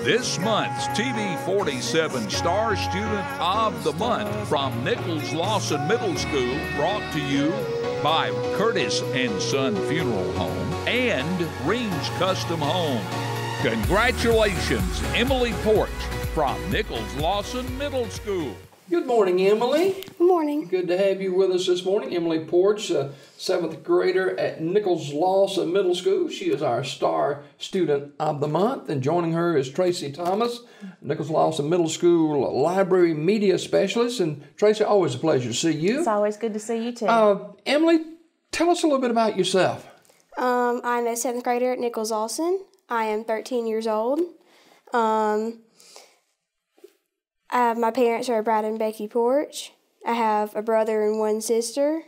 This month's TV 47 Star Student of the Month from Nichols Lawson Middle School, brought to you by Curtis and Son Funeral Home and Reams Custom Home. Congratulations, Emily Porch from Nichols Lawson Middle School. Good morning, Emily. Good morning. Good to have you with us this morning. Emily Porch, a 7th grader at Nichols Lawson Middle School. She is our Star Student of the Month. And joining her is Tracy Thomas, Nichols Lawson Middle School Library Media Specialist. And Tracy, always a pleasure to see you. It's always good to see you too. Emily, tell us a little bit about yourself. I'm a 7th grader at Nichols Lawson. I am 13 years old. My parents are Brad and Becky Porch. I have a brother and one sister,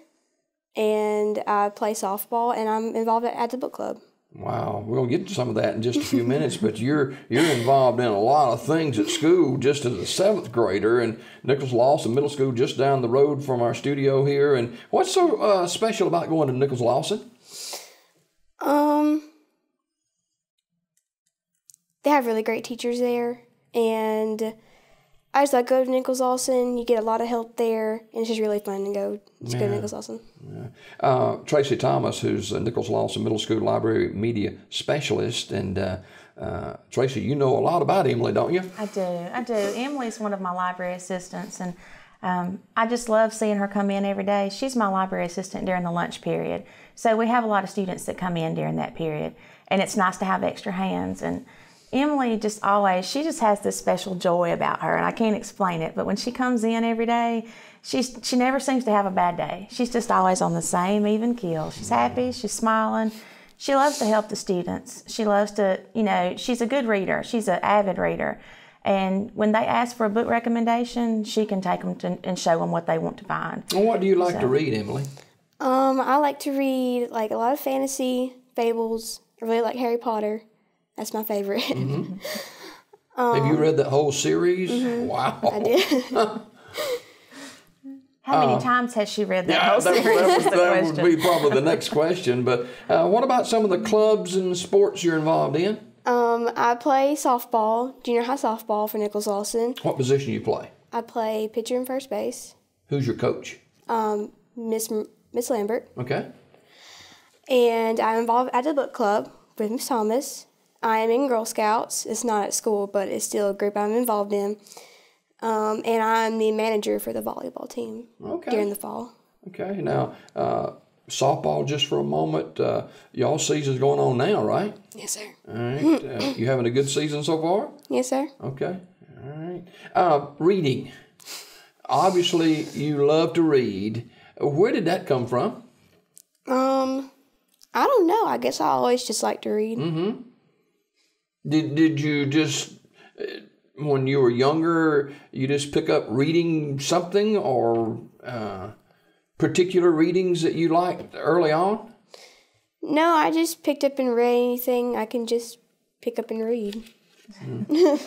and I play softball, and I'm involved at the book club. Wow, we'll get to some of that in just a few minutes, but you're involved in a lot of things at school just as a 7th grader, and Nichols Lawson Middle School just down the road from our studio here. And what's so special about going to Nichols Lawson? They have really great teachers there, and I just like go to Nichols Lawson. You get a lot of help there, and it's just really fun to go to Nichols Lawson. Yeah. Tracy Thomas, who's a Nichols Lawson Middle School Library Media Specialist, and Tracy, you know a lot about Emily, don't you? I do. Emily's one of my library assistants, and I just love seeing her come in every day. She's my library assistant during the lunch period, so we have a lot of students that come in during that period, and it's nice to have extra hands. And Emily she just has this special joy about her, and I can't explain it, but when she comes in every day, she never seems to have a bad day. She's just always on the same even keel. She's happy, she's smiling. She loves to help the students. She loves to, she's a good reader. She's an avid reader. And when they ask for a book recommendation, she can take them and show them what they want to find. Well, what do you like to read, Emily? I like to read a lot of fantasy, fables. I really like Harry Potter. That's my favorite. Mm-hmm. Have you read that whole series? Mm-hmm. Wow. I did. How many times has she read that whole series? That would be probably the next question. But what about some of the clubs and sports you're involved in? I play softball, junior high softball for Nichols Lawson. What position you play? I play pitcher and first base. Who's your coach? Miss Lambert. Okay. And I'm involved at the book club with Miss Thomas. I am in Girl Scouts. It's not at school, but it's still a group I'm involved in. And I'm the manager for the volleyball team during the fall. Okay. Now, softball, just for a moment, y'all season's going on now, right? Yes, sir. All right. You having a good season so far? Yes, sir. Okay. All right. Reading. Obviously, you love to read. Where did that come from? I don't know. I guess I always just like to read. Mm-hmm. Did you just, when you were younger, you just pick up reading something, or particular readings that you liked early on? No, I just picked up and read anything I can just pick up and read.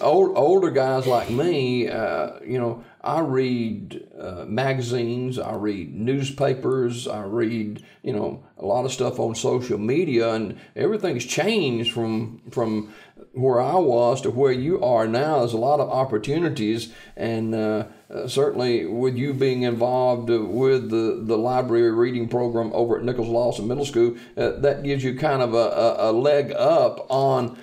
Older guys like me, I read magazines, I read newspapers, I read, a lot of stuff on social media, and everything's changed from where I was to where you are now. There's a lot of opportunities, and certainly with you being involved with the library reading program over at Nichols Lawson Middle School, that gives you kind of a leg up on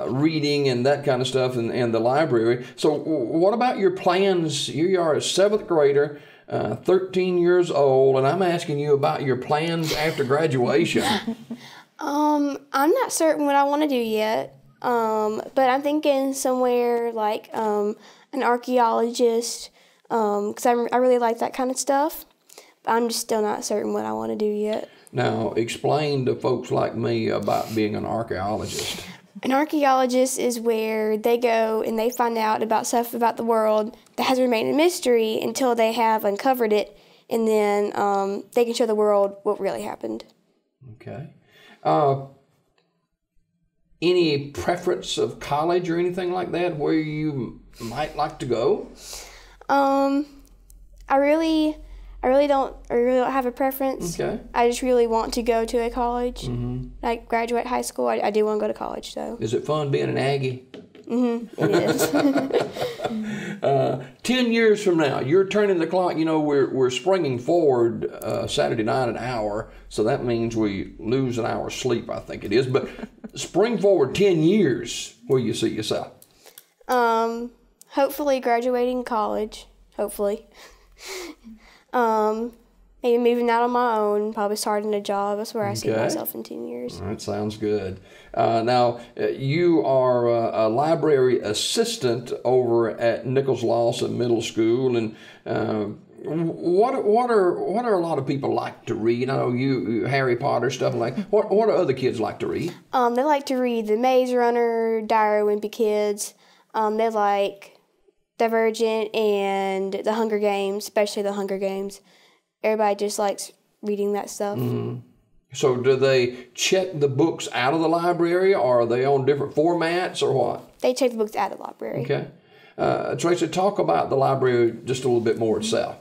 reading and that kind of stuff in the library. So what about your plans? You are a 7th grader, 13 years old, and I'm asking you about your plans after graduation. I'm not certain what I want to do yet, but I'm thinking somewhere like an archaeologist, because I really like that kind of stuff. But I'm just still not certain what I want to do yet. Now, explain to folks like me about being an archaeologist. An archaeologist is where they go and they find out about stuff about the world that has remained a mystery until they have uncovered it, and then they can show the world what really happened. Okay. Any preference of college or anything like that where you might like to go? I really don't have a preference. Okay. I just really want to go to a college. Mm-hmm. Like graduate high school, I do want to go to college though. Is it fun being an Aggie? It is. 10 years from now, you're turning the clock. You know, we're springing forward Saturday night an hour, so that means we lose an hour's sleep, I think it is. But spring forward 10 years, where you see yourself? Hopefully graduating college. Hopefully. Maybe moving out on my own, probably starting a job. That's where I see myself in 10 years. That sounds good. Now, you are a library assistant over at Nichols Lawson Middle School, and what are a lot of people like to read? I know you Harry Potter stuff like. What do other kids like to read? They like to read The Maze Runner, Diary of a Wimpy Kids. They like Divergent and The Hunger Games, especially The Hunger Games. Everybody just likes reading that stuff. Mm-hmm. So do they check the books out of the library, or are they on different formats, or what? They check the books out of the library. Okay. Tracy, talk about the library just a little bit more itself.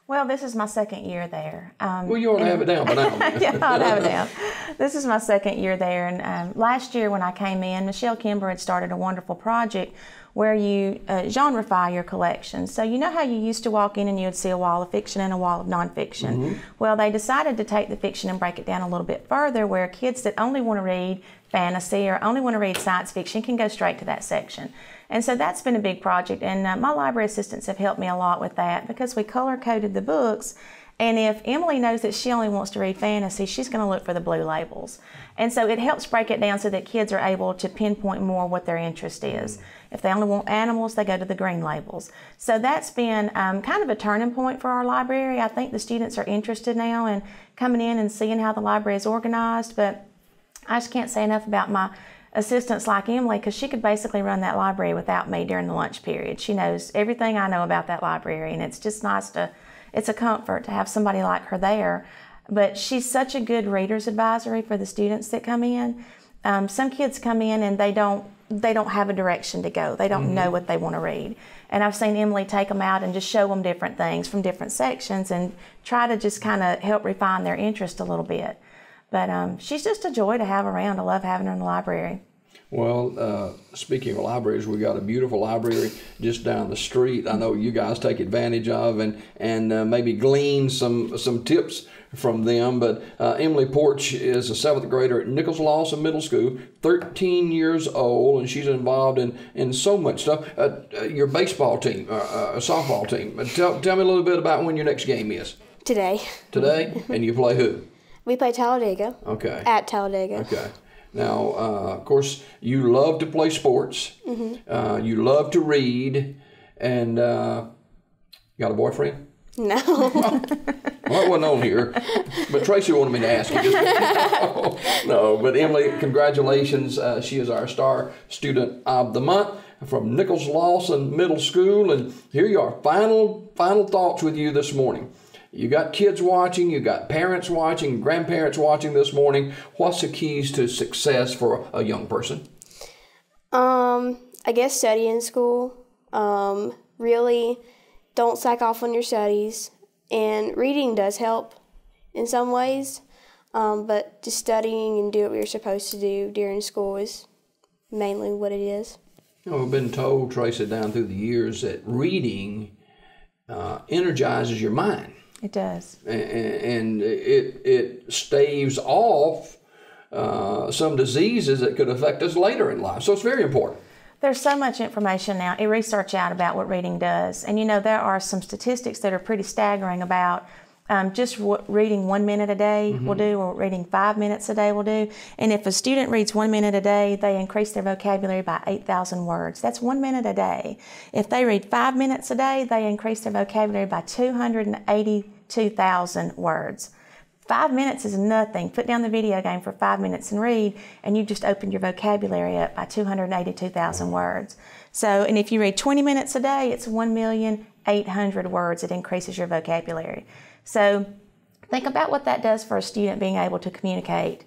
Well, this is my second year there. Well, you ought to have it down by now. Yeah, I'll have it down. This is my second year there, and last year when I came in, Michelle Kimber had started a wonderful project where you genreify your collection. So you know how you used to walk in and you would see a wall of fiction and a wall of nonfiction? Mm-hmm. Well, they decided to take the fiction and break it down a little bit further, where kids that only want to read fantasy or only want to read science fiction can go straight to that section. And so that's been a big project, and my library assistants have helped me a lot with that, because we color-coded the books. And if Emily knows that she only wants to read fantasy, she's going to look for the blue labels. And so it helps break it down so that kids are able to pinpoint more what their interest is. If they only want animals, they go to the green labels. So that's been kind of a turning point for our library. I think the students are interested now in coming in and seeing how the library is organized. But I just can't say enough about my assistants like Emily, because she could basically run that library without me during the lunch period. She knows everything I know about that library, and it's just nice to, it's a comfort to have somebody like her there. But she's such a good reader's advisory for the students that come in. Some kids come in and they don't have a direction to go. They don't know what they want to read. And I've seen Emily take them out and just show them different things from different sections and try to just kind of help refine their interest a little bit. But she's just a joy to have around. I love having her in the library. Well, speaking of libraries, we got a beautiful library just down the street. I know you guys take advantage of and maybe glean some tips from them. But Emily Porch is a 7th grader at Nichols Lawson Middle School, 13 years old, and she's involved in so much stuff. Your baseball team, softball team. Tell me a little bit about when your next game is. Today. Today? And you play who? We play Talladega. Okay. At Talladega. Okay. Now, of course, you love to play sports. Mm-hmm. You love to read. And you got a boyfriend? No. Well, it wasn't on here. But Tracy wanted me to ask you. No, but Emily, congratulations. She is our star student of the month from Nichols Lawson Middle School. And here you are. Final thoughts with you this morning. You got kids watching, you got parents watching, grandparents watching this morning. What's the keys to success for a young person? I guess study in school. Really don't slack off on your studies. And reading does help in some ways. But just studying and do what you're supposed to do during school is mainly what it is. You know, I've been told, Tracy, down through the years that reading energizes your mind. It does. And it staves off some diseases that could affect us later in life. So it's very important. There's so much information now, research out about what reading does. And you know, there are some statistics that are pretty staggering about just what reading 1 minute a day will do, or reading 5 minutes a day will do. And if a student reads 1 minute a day, they increase their vocabulary by 8,000 words. That's 1 minute a day. If they read 5 minutes a day, they increase their vocabulary by 282,000 words. 5 minutes is nothing. Put down the video game for 5 minutes and read, and you've just opened your vocabulary up by 282,000 words. So, and if you read 20 minutes a day, it's 1,800,000 words. It increases your vocabulary. So think about what that does for a student being able to communicate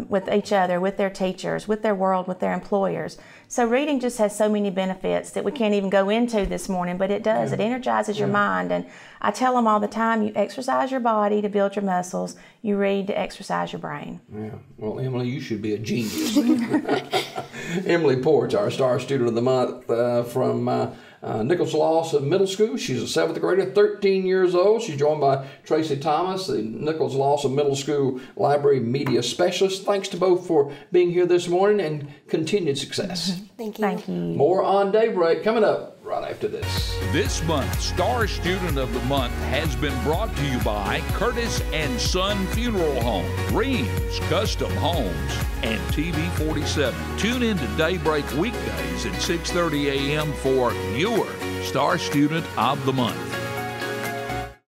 with each other, with their teachers, with their world, with their employers. So reading just has so many benefits that we can't even go into this morning, but it does. It energizes your mind. And I tell them all the time, you exercise your body to build your muscles. You read to exercise your brain. Yeah. Well, Emily, you should be a genius. Emily Porch, our Star Student of the Month from Nichols Lawson Middle School. She's a 7th grader, 13 years old. She's joined by Tracy Thomas, the Nichols Lawson Middle School Library Media Specialist. Thanks to both for being here this morning, and continued success. Thank you. Thank you. More on Daybreak coming up right after this. This month's Star Student of the Month has been brought to you by Curtis and Son Funeral Home, Reams Custom Homes, and TV 47. Tune in to Daybreak weekdays at 6:30 a.m. for your Star Student of the Month.